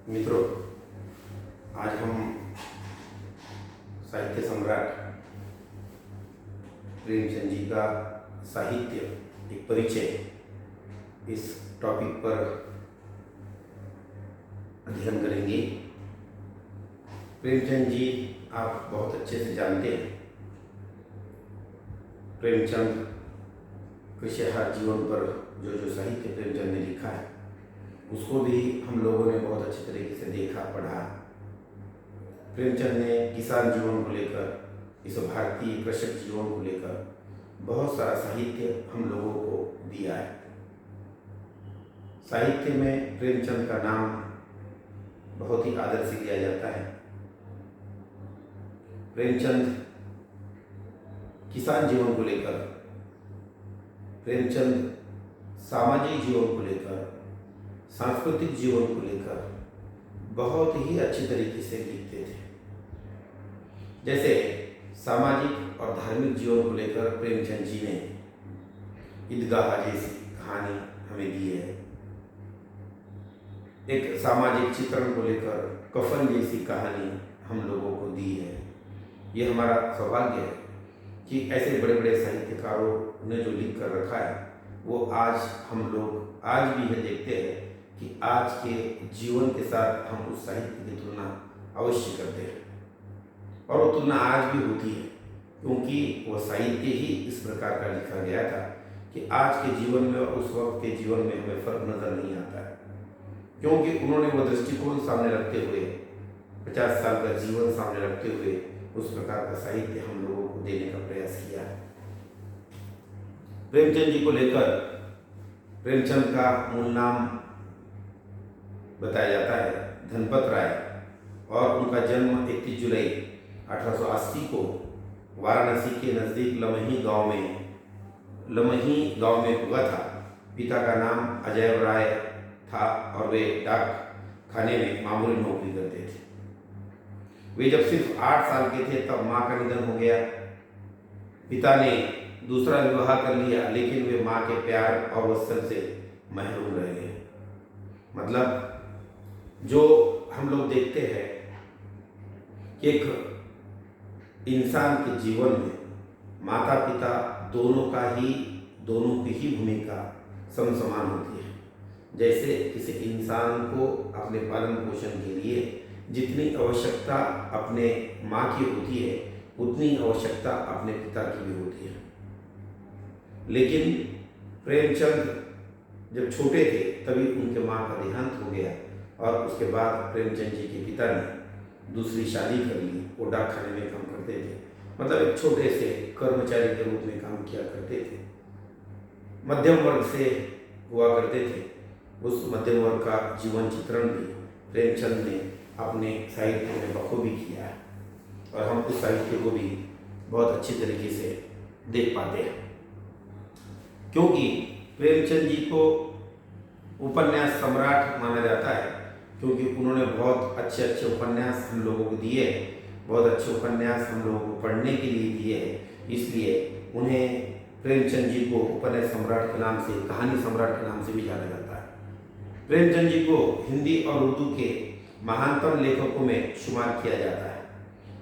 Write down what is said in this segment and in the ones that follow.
मित्रों, आज हम साहित्य सम्राट प्रेमचंद जी का साहित्य एक परिचय इस टॉपिक पर अध्ययन करेंगे। प्रेमचंद जी आप बहुत अच्छे से जानते हैं। प्रेमचंद कृषिहार जीवन पर जो साहित्य प्रेमचंद ने लिखा है उसको भी हम लोगों ने बहुत अच्छे तरीके से देखा पढ़ा। प्रेमचंद ने किसान जीवन को लेकर, इस भारतीय कृषक जीवन को लेकर बहुत सारा साहित्य हम लोगों को दिया है। साहित्य में प्रेमचंद का नाम बहुत ही आदर से लिया जाता है। प्रेमचंद किसान जीवन को लेकर, प्रेमचंद सामाजिक जीवन को लेकर, सांस्कृतिक जीवन को लेकर बहुत ही अच्छे तरीके से लिखते थे। जैसे सामाजिक और धार्मिक जीवन को लेकर प्रेमचंद जी ने ईदगाह जैसी कहानी हमें दी है। एक सामाजिक चित्रण को लेकर कफन जैसी कहानी हम लोगों को दी है। ये हमारा सौभाग्य है कि ऐसे बड़े बड़े साहित्यकारों ने जो लिख कर रखा है वो आज हम लोग आज भी यह देखते हैं कि आज के जीवन के साथ हम उस साहित्य की तुलना अवश्य करते हैं, और वो तुलना आज भी होती है, क्योंकि वह साहित्य ही इस प्रकार का लिखा गया था कि आज के जीवन में और उस वक्त के जीवन में हमें फर्क नजर नहीं आता है, क्योंकि उन्होंने वह दृष्टिकोण सामने रखते हुए 50 साल का जीवन सामने रखते हुए उस प्रकार का साहित्य हम लोगों को देने का प्रयास किया है। प्रेमचंद जी को लेकर प्रेमचंद का मूल नाम बताया जाता है धनपत राय, और उनका जन्म 31 जुलाई 1880 को वाराणसी के नज़दीक लमही गांव में हुआ था। पिता का नाम अजय राय था और वे डाक खाने में मामूली नौकरी करते थे। वे जब सिर्फ 8 साल के थे तब माँ का निधन हो गया। पिता ने दूसरा विवाह कर लिया, लेकिन वे माँ के प्यार और वत्सल से महरूम रह गए। मतलब जो हम लोग देखते हैं कि एक इंसान के जीवन में माता पिता दोनों की ही भूमिका समसमान होती है। जैसे किसी इंसान को अपने पालन पोषण के लिए जितनी आवश्यकता अपने माँ की होती है उतनी आवश्यकता अपने पिता की भी होती है। लेकिन प्रेमचंद जब छोटे थे तभी उनके माँ का देहांत हो गया, और उसके बाद प्रेमचंद जी के पिता ने दूसरी शादी कर ली। वो डाक खाने में काम करते थे, मतलब एक छोटे से कर्मचारी के रूप में काम किया करते थे। मध्यम वर्ग से हुआ करते थे। उस मध्यम वर्ग का जीवन चित्रण भी प्रेमचंद ने अपने साहित्य में बखूबी किया है, और हम उस साहित्य को भी बहुत अच्छी तरीके से देख पाते हैं, क्योंकि प्रेमचंद जी को उपन्यास सम्राट माना जाता है, क्योंकि उन्होंने बहुत अच्छे उपन्यास हम लोगों को दिए, बहुत अच्छे उपन्यास हम लोगों को पढ़ने के लिए दिए हैं। इसलिए उन्हें प्रेमचंद जी को उपन्यास सम्राट के नाम से, कहानी सम्राट के नाम से भी जाना जाता है। प्रेमचंद जी को हिंदी और उर्दू के महानतम लेखकों में शुमार किया जाता है।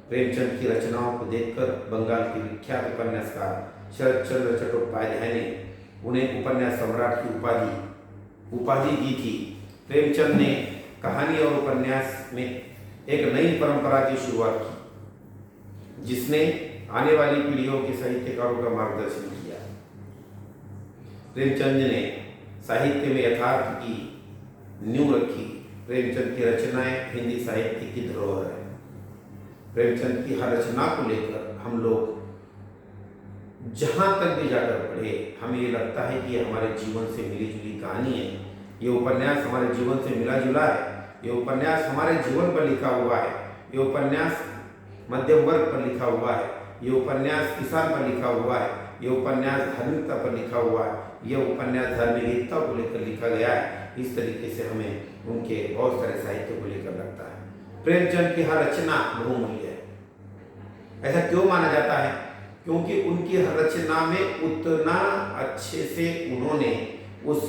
प्रेमचंद की रचनाओं को देखकर बंगाल के विख्यात उपन्यासकार शरद चंद्र चट्टोपाध्याय ने उन्हें उपन्यास सम्राट की उपाधि दी थी। प्रेमचंद ने कहानी और उपन्यास में एक नई परंपरा की शुरुआत की, जिसने आने वाली पीढ़ियों के साहित्यकारों का मार्गदर्शन किया। प्रेमचंद ने साहित्य में यथार्थ की नींव रखी। प्रेमचंद की रचनाएं हिंदी साहित्य की धरोहर है। प्रेमचंद की हर रचना को लेकर हम लोग जहाँ तक भी जाकर पढ़े, हमें ये लगता है कि ये हमारे जीवन से मिली जुली कहानी है। ये उपन्यास हमारे जीवन से मिला जुला है। ये उपन्यास हमारे जीवन पर लिखा हुआ है। ये उपन्यास मध्यम वर्ग पर लिखा हुआ है। ये उपन्यास किसान पर लिखा हुआ है। ये उपन्यास धार्मिकता पर लिखा हुआ है। ये उपन्यास धार्मिक एकता को लेकर लिखा गया है। इस तरीके से हमें उनके बहुत सारे साहित्य को लेकर लगता है। प्रेमचंद की हर रचना बहुमूल्य है। ऐसा क्यों माना जाता है? क्योंकि उनकी हर रचना में उतना अच्छे से उन्होंने उस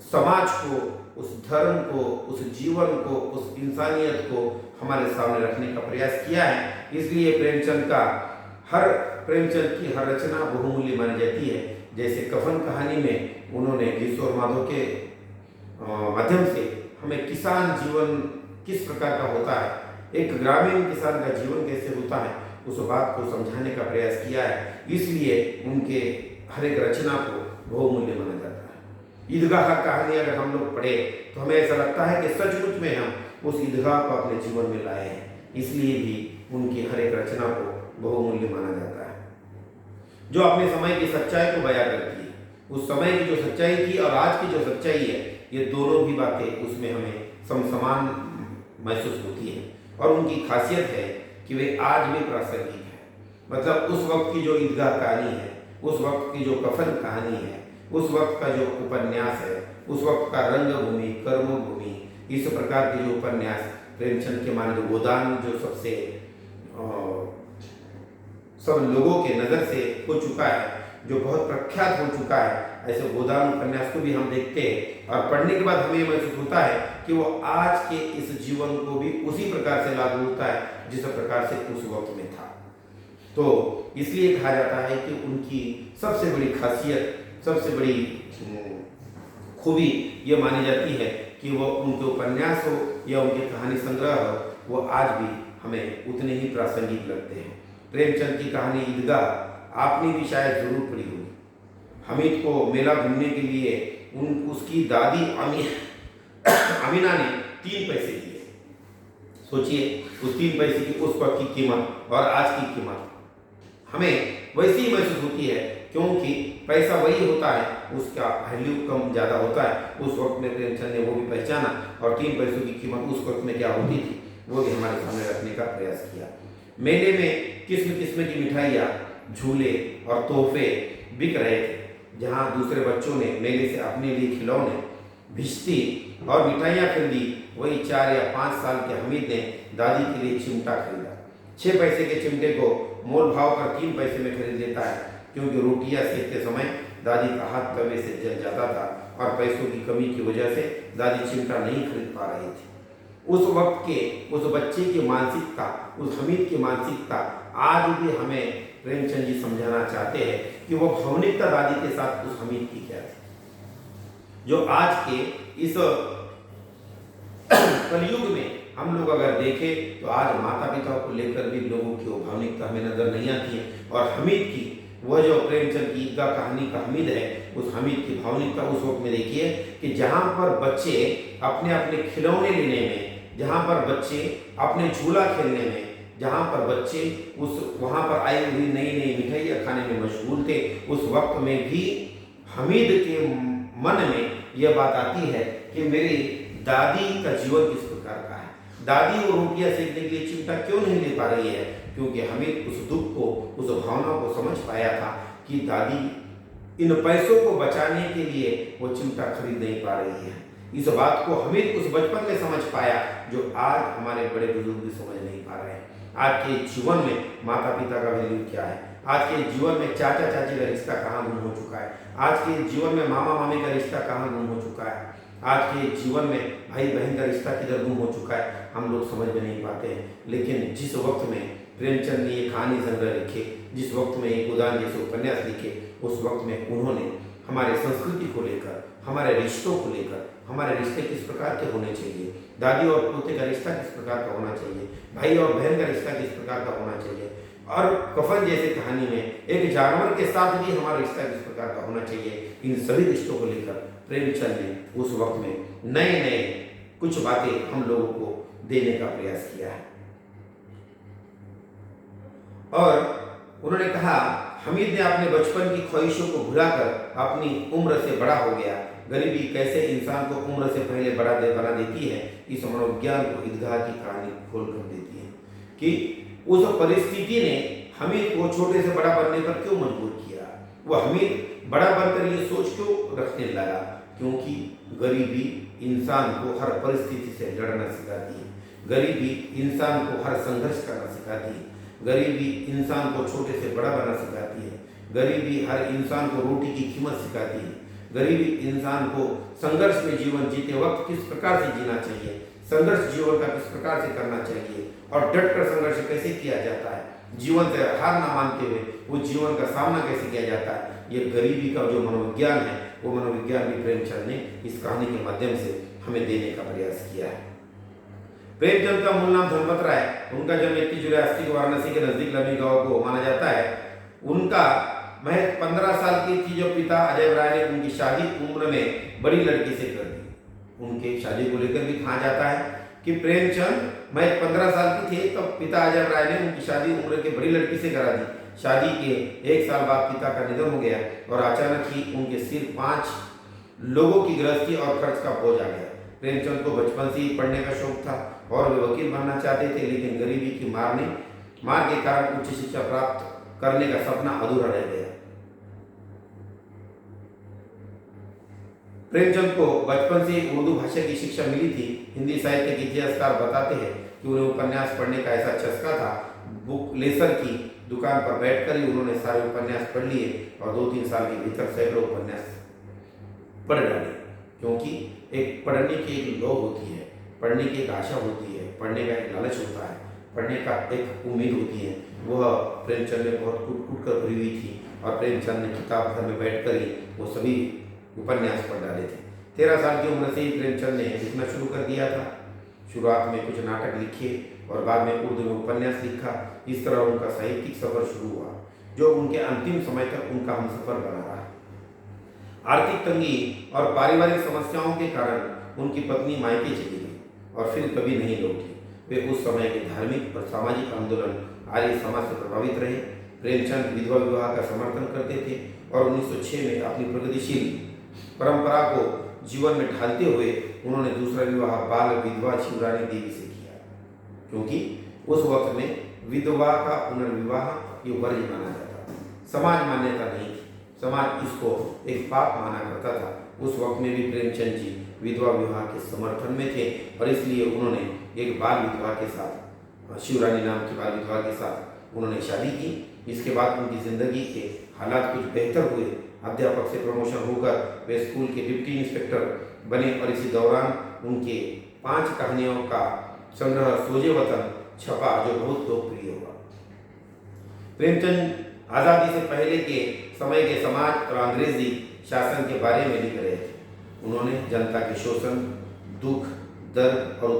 समाज को उस धर्म को, उस जीवन को, उस इंसानियत को हमारे सामने रखने का प्रयास किया है। इसलिए प्रेमचंद की हर रचना बहुमूल्य मानी जाती है। जैसे कफन कहानी में उन्होंने किशोर माधव के माध्यम से हमें किसान जीवन किस प्रकार का होता है, एक ग्रामीण किसान का जीवन कैसे होता है, उस बात को समझाने का प्रयास किया है। इसलिए उनके हर एक रचना को बहुमूल्य माना जाता है। ईदगाह कहानी अगर हम लोग पढ़े तो हमें ऐसा लगता है कि सचमुच में हम उस ईदगाह को अपने जीवन में लाए हैं। इसलिए भी उनकी हर एक रचना को बहुमूल्य माना जाता है, जो अपने समय की सच्चाई को बयां करती है। उस समय की जो सच्चाई थी और आज की जो सच्चाई है, ये दोनों भी बातें उसमें हमें समसमान महसूस होती है। और उनकी खासियत है कि वे आज भी प्रासंगिक है। मतलब उस वक्त की जो ईदगाह कहानी है, उस वक्त की जो कफन कहानी है, उस वक्त का जो उपन्यास है, उस वक्त का रंगभूमि, कर्मभूमि, इस प्रकार के जो उपन्यास प्रेमचंद के मान लो गोदान जो सबसे सब लोगों के नज़र से हो चुका है, जो बहुत प्रख्यात हो चुका है, ऐसे गोदान उपन्यास को भी हम देखते हैं और पढ़ने के बाद हमें महसूस होता है कि वो आज के इस जीवन को भी उसी प्रकार से लागू होता है जिस प्रकार से उस वक्त में था। तो इसलिए कहा जाता है कि उनकी सबसे बड़ी खासियत, सबसे बड़ी खूबी ये मानी जाती है कि वो उनके उपन्यास हो या उनके कहानी संग्रह हो, वो आज भी हमें उतने ही प्रासंगिक लगते हैं। प्रेमचंद की कहानी ईदगाह आपने भी शायद जरूर पढ़ी होगी। हामिद को मेला घूमने के लिए उसकी दादी अमीना ने 3 पैसे दिए। सोचिए उस 3 पैसे की उस वक्त की कीमत और आज की कीमत हमें वैसी ही महसूस होती है, क्योंकि पैसा वही होता है, उसका वैल्यू कम ज़्यादा होता है। उस वक्त में प्रेमचंद ने वो भी पहचाना और 3 पैसों की कीमत उस वक्त में क्या होती थी वो भी हमारे सामने रखने का प्रयास किया। मेले में किस्म किस्म की मिठाइयाँ, झूले और तोहफे बिक रहे थे। जहाँ दूसरे बच्चों ने मेले से अपने लिए खिलौने, भिश्ती और मिठाइयाँ खरीदी, वही 4 या 5 साल के हामिद ने दादी के लिए चिमटा खरीदा। 6 पैसे के चिमटे को मोल भाव कर 3 पैसे में खरीद लेता है, क्योंकि रोटियां सेकते समय दादी का हाथ तवे से जल जाता था और पैसों की कमी की वजह से दादी चिमटा नहीं खरीद पा रही थी। उस वक्त के उस बच्चे की मानसिकता, उस हामिद की मानसिकता आज भी हमें प्रेमचंद जी समझाना चाहते हैं कि वो भावनिकता दादी के साथ उस हामिद की क्या थी, जो आज के इस कलयुग में हम लोग अगर देखें तो आज माता पिता को लेकर भी लोगों की वो भावनिकता हमें नजर नहीं आती है। और हामिद की वह जो प्रेमचंद की ईदगाह कहानी का हामिद है, उस हामिद की भावनिकता उस वक्त में देखिए कि जहाँ पर बच्चे अपने अपने खिलौने लेने में, जहाँ पर बच्चे अपने झूला खेलने में, जहाँ पर बच्चे वहाँ पर आई हुई नई नई मिठाइयाँ खाने में मशगूल थे, उस वक्त में भी हामिद के मन में यह बात आती है कि मेरी दादी का जीवन किस प्रकार का है, दादी वो रोटियां सेकने के लिए चिमटा क्यों नहीं ले पा रही है, क्योंकि हामिद उस दुख को, उस भावना को समझ पाया था कि दादी इन पैसों को बचाने के लिए वो चिमटा खरीद नहीं पा रही है। इस बात को हामिद उस बचपन में समझ पाया जो आज हमारे बड़े बुजुर्ग भी समझ नहीं पा रहे हैं। आज के जीवन में माता पिता का वैल्यू क्या है, आज के जीवन में चाचा चाची का रिश्ता कहाँ गुम हो चुका है, आज के जीवन में मामा मामी का रिश्ता कहाँ गुम हो चुका है, आज के जीवन में भाई बहन का रिश्ता किधर गुम हो चुका है, हम लोग समझ में नहीं पाते हैं। लेकिन जिस वक्त में प्रेमचंद ने ये कहानी संग्रह लिखे, जिस वक्त में ये गोदान जैसे उपन्यास लिखे, उस वक्त में उन्होंने हमारे संस्कृति को लेकर, हमारे रिश्तों को लेकर, हमारे रिश्ते किस प्रकार के होने चाहिए, दादी और पोते का रिश्ता किस प्रकार का होना चाहिए, भाई और बहन का रिश्ता किस प्रकार का होना चाहिए, और कफन जैसे कहानी में एक जानवर के साथ भी हमारा रिश्ता किस प्रकार का होना चाहिए, इन सभी रिश्तों को लेकर प्रेमचंद ने उस वक्त में नए नए कुछ बातें हम लोगों को देने का प्रयास किया है। और उन्होंने कहा, हामिद ने अपने बचपन की ख्वाहिशों को भुलाकर अपनी उम्र से बड़ा हो गया। गरीबी कैसे इंसान को उम्र से पहले बना देती है, इस मनोविज्ञान को ईदगाह की कहानी खोल कर देती है कि उस परिस्थिति ने हामिद को छोटे से बड़ा बनने पर क्यों मजबूर किया। वो हामिद बड़ा बनकर ये सोच क्यों रखने लगा, क्योंकि गरीबी इंसान को हर परिस्थिति से लड़ना सिखाती है, गरीबी इंसान को हर संघर्ष करना सिखाती है, गरीबी इंसान को छोटे से बड़ा बनना सिखाती है, गरीबी हर इंसान को रोटी की कीमत सिखाती है, गरीब इंसान को संघर्ष में जीवन जीते वक्त किस प्रकार से जीना चाहिए, संघर्ष जीवन का किस प्रकार से करना चाहिए और डट कर संघर्ष कैसे किया जाता है, जीवन से हार ना मानते हुए वो जीवन का सामना कैसे किया जाता है, ये गरीबी का जो मनोविज्ञान है वो मनोविज्ञान भी प्रेमचंद ने इस कहानी के माध्यम से हमें देने का प्रयास किया है। प्रेमचंद का मूल नाम धनपत राय, उनका जन्म 31 जुलाई 80 को वाराणसी के नजदीक लमी गांव को माना जाता है। उनका महज 15 साल की थी जो पिता अजय राय ने उनकी शादी उम्र में बड़ी लड़की से कर दी। उनके शादी को लेकर भी कहा जाता है कि प्रेमचंद महज 15 साल की थे तब पिता अजय राय ने उनकी शादी उम्र के बड़ी लड़की से करा दी। शादी के 1 साल बाद पिता का निधन हो गया और अचानक ही उनके सिर 5 लोगों की गृहस्थी और खर्च का बोझ आ गया। प्रेमचंद को बचपन से ही पढ़ने का शौक था और वे वकील बनना चाहते थे, लेकिन गरीबी की मार के कारण उच्च शिक्षा प्राप्त करने का सपना अधूरा रह गया। प्रेमचंद को बचपन से उर्दू भाषा की शिक्षा मिली थी। हिंदी साहित्य के इतिहासकार बताते हैं कि उन्हें उपन्यास पढ़ने का ऐसा चस्का था, बुक लेसर की दुकान पर बैठकर ही उन्होंने सारे उपन्यास पढ़ लिए और 2-3 साल के भीतर सैकड़ों उपन्यास पढ़ डाले। क्योंकि एक पढ़ने की एक लौ होती है, पढ़ने की एक आशा होती है, पढ़ने का एक लालच होता है, पढ़ने का एक उम्मीद होती है, वह प्रेमचंद में बहुत कूट कर भरी हुई थी और प्रेमचंद ने किताब घर में बैठकर ही वो सभी उपन्यास पढ़ डाले थे। 13 साल की उम्र से ही प्रेमचंद ने लिखना शुरू कर दिया था। शुरुआत में कुछ नाटक लिखे और बाद में उर्दू में उपन्यास लिखा। इस तरह उनका साहित्यिक सफर शुरू हुआ, जो उनके अंतिम समय तक उनका हमसफर बना रहा। आर्थिक तंगी और पारिवारिक समस्याओं के कारण उनकी पत्नी मायके चली गई और फिर कभी नहीं लौटी। वे उस समय के धार्मिक और सामाजिक आंदोलन आर्य समाज से प्रभावित रहे। प्रेमचंद विधवा विवाह का समर्थन करते थे और 1906 में अपनी प्रगतिशील परंपरा को जीवन में ढालते हुए उन्होंने दूसरा विवाह बाल विधवा शिवरानी देवी से किया, क्योंकि उस वक्त में विधवा का पुनर्विवाह ये वर्ज्य माना जाता था। समाज मान्यता नहीं थी, समाज इसको एक पाप माना करता था। उस वक्त में भी प्रेमचंद जी विधवा विवाह के समर्थन में थे और इसलिए उन्होंने एक बाल विधवा के साथ, शिवरानी नाम की बाल विधवा के साथ उन्होंने शादी की। इसके बाद उनकी जिंदगी के हालात कुछ बेहतर हुए। अध्यापक से प्रमोशन होकर वे स्कूल के डिप्टी इंस्पेक्टर बने और इसी दौरान उनके 5 कहानियों का संग्रह सोजे वतन छपा, जो बहुत लोकप्रिय हुआ। प्रेमचंद आज़ादी से पहले के समय के समाज और अंग्रेजी शासन के बारे में लिख रहे थे। उन्होंने जनता के शोषण, दुख, दर्द और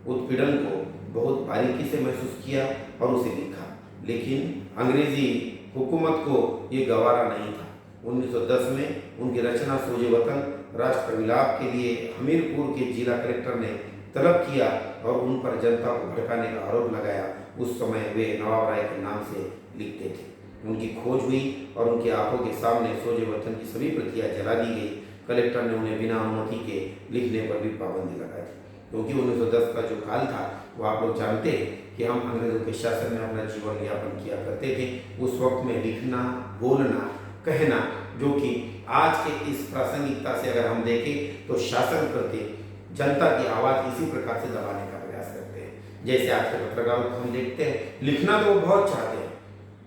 उत्पीड़न को बहुत बारीकी से महसूस किया और उसे लिखा, लेकिन अंग्रेजी हुकूमत को ये गवारा नहीं था। 1910 में उनकी रचना सोजे वतन राष्ट्र विलाप के लिए हमीरपुर के जिला कलेक्टर ने तलब किया और उन पर जनता को भड़काने का आरोप लगाया। उस समय वे नवाब राय के नाम से लिखते थे। उनकी खोज हुई और उनकी आंखों के सामने सोजे वतन की सभी प्रतियां जला दी गई। कलेक्टर ने उन्हें बिना अनुमति के लिखने पर भी पाबंदी लगा दी, क्योंकि 1910 का जो काल था वो आप लोग जानते हैं कि हम अंग्रेजों के शासन में अपना जीवन यापन किया करते थे। उस वक्त में लिखना, बोलना, कहना, जो कि आज के इस प्रासंगिकता से अगर हम देखें तो शासन करते जनता की आवाज़ इसी प्रकार से दबाने का प्रयास करते हैं। जैसे आज के पत्रकारों को हम देखते हैं, लिखना तो वो बहुत चाहते हैं,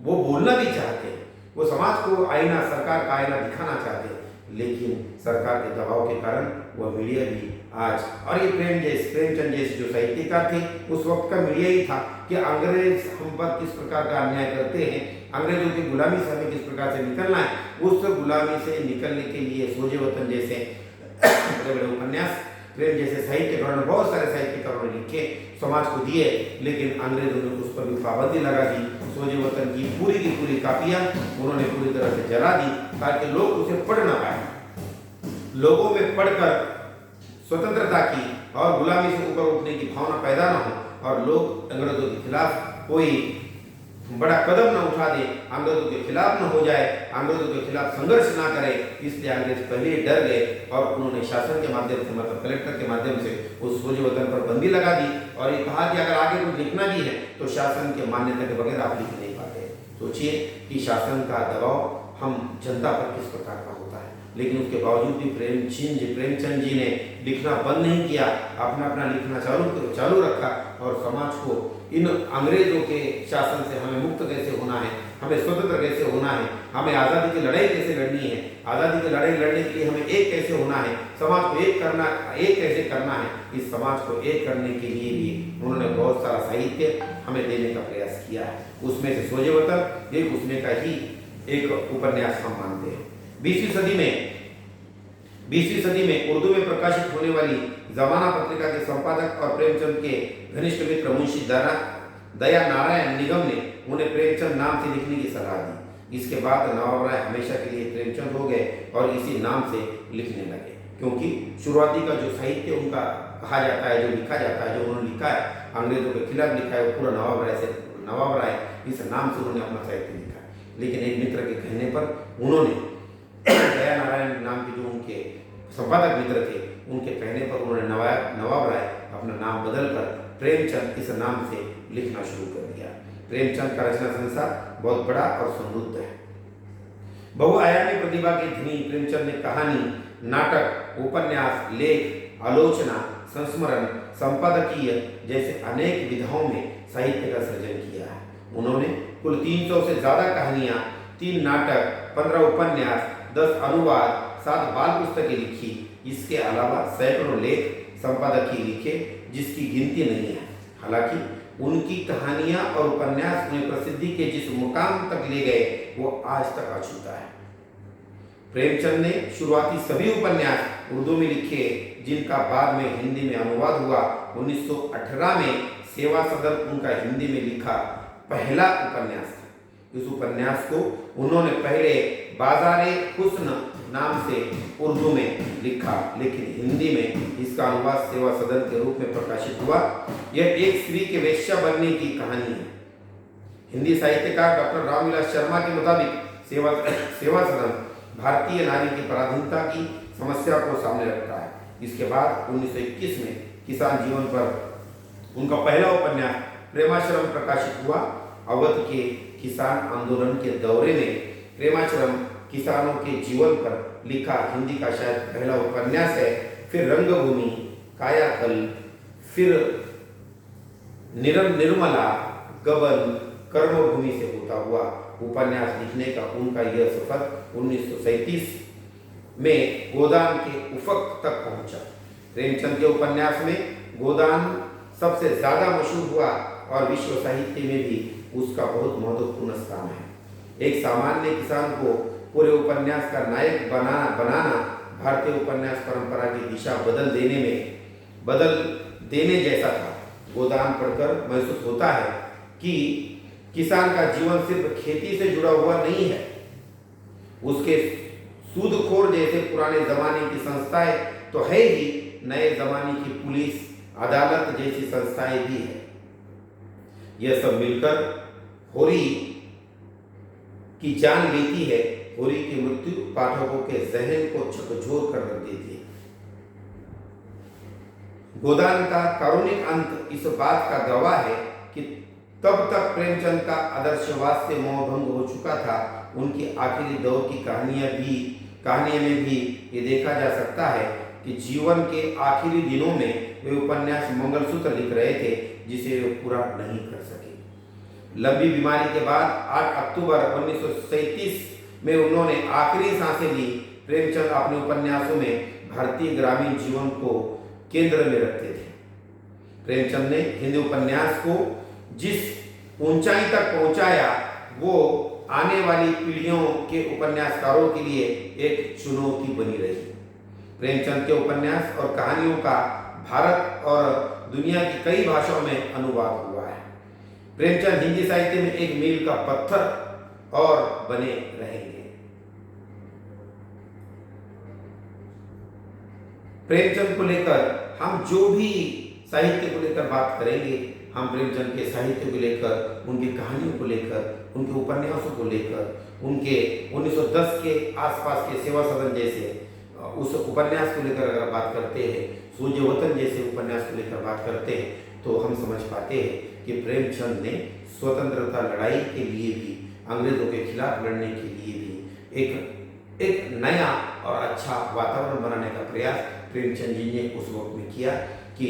वो बोलना भी चाहते हैं, वो समाज को आईना, सरकार का आईना दिखाना चाहते हैं, लेकिन सरकार के दबाव के कारण वह मीडिया भी आज, और ये प्रेमचंद जैसे जो साहित्यकार थे उस वक्त का मीडिया ही था कि अंग्रेज हम पर किस प्रकार का अन्याय करते हैं, अंग्रेजों की गुलामी से हमें किस प्रकार से निकलना है। उस गुलामी से निकलने के लिए सोजे वतन जैसे बड़े बड़े उपन्यास, प्रेम जैसे साहित्यकारों ने, बहुत सारे साहित्यकारों ने लिखे, समाज को दिए, लेकिन अंग्रेजों ने उस पर भी पाबंदी लगा दी। सोजे वतन की पूरी कापियां उन्होंने पूरी तरह से जला दी ताकि लोग उसे पढ़ ना पाए। लोगों में पढ़कर स्वतंत्रता की और गुलामी से ऊपर उठने की भावना पैदा न हो और लोग अंग्रेजों के खिलाफ कोई बड़ा कदम न उठा दे, अंग्रेजों के खिलाफ न हो जाए, अंग्रेजों के खिलाफ संघर्ष ना करे, इसलिए अंग्रेज पहले ही डर गए और उन्होंने शासन के माध्यम से, मतलब कलेक्टर के माध्यम से उस सोजे वतन पर बंदी लगा दी और ये कहा कि अगर आगे कुछ लिखना भी है तो शासन के मान्यता के बगैर आप लिख नहीं पाते। सोचिए कि शासन का दबाव हम जनता पर किस प्रकार का होता है, लेकिन उसके बावजूद भी प्रेमचंद जी ने लिखना बंद नहीं किया, अपना लिखना चालू रखा और समाज को इन अंग्रेजों के शासन से हमें मुक्त कैसे होना है, हमें स्वतंत्र कैसे होना है, हमें आज़ादी की लड़ाई कैसे लड़नी है, आज़ादी की लड़ाई लड़ने के लिए हमें एक कैसे होना है, समाज को एक कैसे करना है, इस समाज को एक करने के लिए भी उन्होंने बहुत सारा साहित्य हमें देने का प्रयास किया है। उसमें से सोजे वतन एक उसमें का ही एक उपन्यास हम मानते हैं। 20वीं सदी में उर्दू में प्रकाशित होने वाली जमाना पत्रिका के संपादक और प्रेमचंद के घनिष्ठ मित्र मुंशी दया नारायण निगम ने उन्हें प्रेमचंद नाम से लिखने की सलाह दी। इसके बाद नवाब राय हमेशा के लिए प्रेमचंद हो गए और इसी नाम से लिखने लगे, क्योंकि शुरुआती का जो साहित्य उनका कहा जाता है, जो लिखा जाता है, जो उन्होंने लिखा है, अंग्रेजों के खिलाफ लिखा है, वो पूरा नवाब राय इस नाम से उन्होंने अपना साहित्य लिखा। लेकिन एक मित्र के कहने पर उन्होंने दया नारायण नाम के जो उनके संपादक मित्र थे, उनके कहने पर उन्होंने नवाब राय अपना नाम बदलकर प्रेमचंद इस नाम से लिखना शुरू कर दिया। प्रेमचंद का रचना संसार बहुत बड़ा और समृद्ध है। बहुआयामी प्रतिभा के धनी प्रेमचंद ने कहानी, नाटक, उपन्यास, लेख, आलोचना, संस्मरण, संपादकीय जैसे अनेक विधाओं में साहित्य का सृजन किया है। उन्होंने कुल 300 से ज्यादा कहानियां, 3 नाटक, 15 उपन्यास, 10 अनुवाद, 7 बाल पुस्तकें लिखी। इसके अलावा सैकड़ों लेख, संपादकीय लिखे जिसकी गिनती नहीं है। हालांकि उनकी कहानियां और उपन्यास उन्हें प्रसिद्धि के जिस मुकाम तक ले गए वो आज तक अछूता है। प्रेमचंद ने शुरुआती सभी उपन्यास उर्दू में लिखे, जिनका बाद में हिंदी में अनुवाद हुआ। 1918 में सेवा सदन उनका हिंदी में लिखा पहला उपन्यास था। इस उपन्यास को उन्होंने पहले बाजारे हुस्न नाम से उर्दू में लिखा, लेकिन हिंदी में इसका अनुवाद सेवा सदन के रूप में प्रकाशित हुआ। यह एक स्त्री के वेश्या बनने की कहानी है। हिंदी साहित्यकार डॉक्टर रामविलास शर्मा के मुताबिक सेवा सदन भारतीय नारी की पराधीनता की समस्या को सामने रखता है। इसके बाद 1921 में किसान जीवन पर उनका पहला उपन्यास प्रेमाश्रम प्रकाशित हुआ। अवध के किसान आंदोलन के दौरे में प्रेमाश्रम किसानों के जीवन पर लिखा हिंदी का शायद पहला उपन्यास है। फिर रंगभूमि, कायाकल, फिर निर्मला, गबन, कर्मभूमि से होता हुआ उपन्यास लिखने का उनका यह सफर 1937 में गोदान के उफक तक पहुंचा। प्रेमचंद के उपन्यास में गोदान सबसे ज्यादा मशहूर हुआ और विश्व साहित्य में भी उसका बहुत महत्वपूर्ण स्थान है। एक सामान्य किसान को पूरे उपन्यास का नायक बनाना भारतीय उपन्यास परंपरा की दिशा बदल देने जैसा था। गोदान पढ़कर महसूस होता है कि किसान का जीवन सिर्फ खेती से जुड़ा हुआ नहीं है। उसके सूदखोर जैसे पुराने जमाने की संस्थाएं तो है ही, नए जमाने की पुलिस, अदालत जैसी संस्थाएं भी है। यह सब मिलकर होरी की जान लेती है। होरी की मृत्यु पाठकों के जहन को झकझोर कर रख देती है। गोदान का कारुणिक अंत इस बात का गवाह है कि तब तक प्रेमचंद का आदर्शवाद से मोहभंग हो चुका था। उनकी आखिरी दौर की कहानियों में भी ये देखा जा सकता है कि जीवन के आखिरी दिनों में वे उपन्यास मंगलसूत्र लिख रहे थे, जिसे वे पूरा नहीं कर सके। लंबी बीमारी के बाद 8 अक्टूबर 1937 में उन्होंने आखिरी सांसें ली। प्रेमचंद अपने उपन्यासों में भारतीय ग्रामीण जीवन को केंद्र में रखते थे। प्रेमचंद ने हिंदी उपन्यास को जिस ऊंचाई तक पहुंचाया, वो आने वाली पीढ़ियों के उपन्यासकारों के लिए एक चुनौती बनी रही। प्रेमचंद के उपन्यास और कहानियों का भारत और दुनिया की कई भाषाओं में अनुवाद हुआ है। प्रेमचंद हिंदी साहित्य में एक मील का पत्थर और बने रहेंगे। प्रेमचंद को लेकर हम जो भी साहित्य को लेकर बात करेंगे, हम प्रेमचंद के साहित्य को लेकर, उनकी कहानियों को लेकर, उनके उपन्यासों को लेकर, उनके 1910 के आसपास के सेवा सदन जैसे उस उपन्यास को लेकर अगर बात करते हैं, सूर्य वतन जैसे उपन्यास को लेकर बात करते हैं, तो हम समझ पाते हैं कि प्रेमचंद ने स्वतंत्रता लड़ाई के लिए भी, अंग्रेजों के खिलाफ लड़ने के लिए भी एक नया और अच्छा वातावरण बनाने का प्रयास प्रेमचंद जी ने उस वक्त में किया कि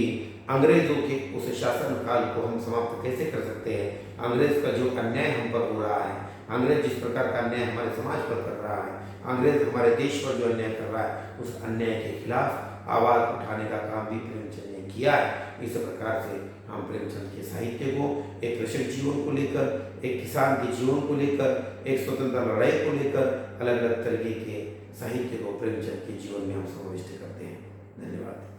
अंग्रेजों के उस शासन काल को हम समाप्त कैसे कर सकते हैं। अंग्रेज का जो अन्याय हम पर हो रहा है, अंग्रेज जिस प्रकार का अन्याय हमारे समाज पर कर रहा है, अंग्रेज हमारे देश पर जो अन्याय कर रहा है, उस अन्याय के खिलाफ आवाज उठाने का काम भी प्रेमचंद ने किया है। इस प्रकार से हम प्रेमचंद के साहित्य को एक कृषक जीवन को लेकर, एक किसान के जीवन को लेकर, एक स्वतंत्रता लड़ाई को लेकर अलग अलग तरीके के साहित्य को प्रेमचंद के जीवन में हम समाविष्ट करते हैं। धन्यवाद।